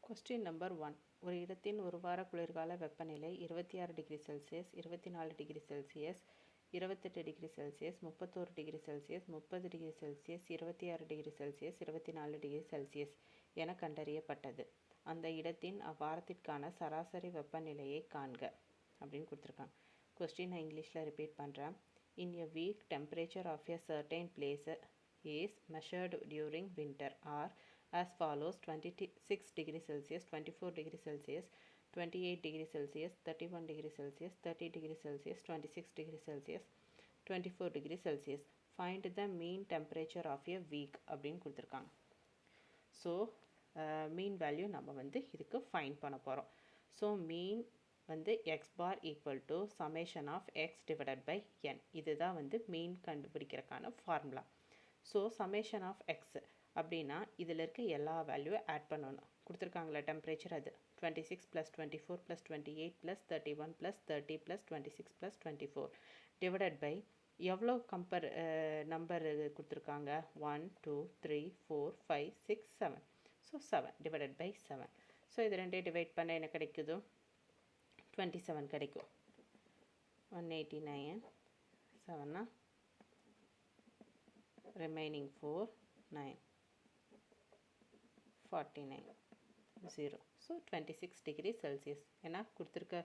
Question number 1. ஒரு இடத்தின் ஒரு வார குளிர்கால வெப்பநிலை 26 degree Celsius, 24 degree Celsius, 28 degree Celsius, 31 degree Celsius, 30 degree Celsius, 26 degree Celsius, 24 degree Celsius என கண்டறியப்பட்டது. அந்த இடத்தின் அவ்வாரத்திற்கான சராசரி வெப்பநிலையை காண்க அப்படின்னு கொடுத்துருக்காங்க. கொஸ்டின் நான் இங்கிலீஷில் ரிப்பீட் பண்ணுறேன். In a week temperature of a certain place is measured during winter are as follows: 26 degree Celsius, 24 degree Celsius, 28 degree Celsius, 31 degree Celsius, 30 degree Celsius, 26 degree Celsius, 24 degree Celsius. Find the mean temperature of a week அப்படின்னு கொடுத்துருக்காங்க. So mean value நம்ம இதுக்கு find பண்ண போகிறோம். So mean x bar equal to summation of x divided by n. இதுதான் மீன் கண்டுபிடிக்கிறதுக்கான formula. So summation of x அப்படின்னா இதில் இருக்க எல்லா வேல்யூவும் ஆட் பண்ணணும். கொடுத்துருக்காங்களா டெம்பரேச்சர் அது 26 + 24 + 28 + 31 + 30 + 26 + 24 டிவைடட் பை எவ்வளோ நம்பர் கொடுத்துருக்காங்க 1 2 3 4 5 6 7. So 7 divided by 7. ஸோ இது ரெண்டே டிவைட் பண்ண என்ன கிடைக்குது 27 கிடைக்கும். 189 7 remaining 4 9 49 0. So 26 degree Celsius. ஏன்னா கொடுத்துருக்க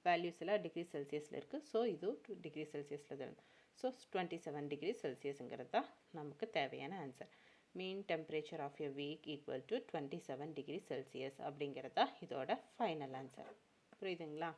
வேல்யூஸ் எல்லாம் டிகிரி செல்சியஸில் இருக்குது. ஸோ இது டிகிரி செல்சியஸில் தான். ஸோ 27 டிகிரி செல்சியஸுங்கிறது தான் நமக்கு தேவையான answer. Mean temperature of a week equal to 27 degree Celsius அப்படிங்கிறதா இதோட ஃபைனல் ஆன்சர். புரியுதுங்களா?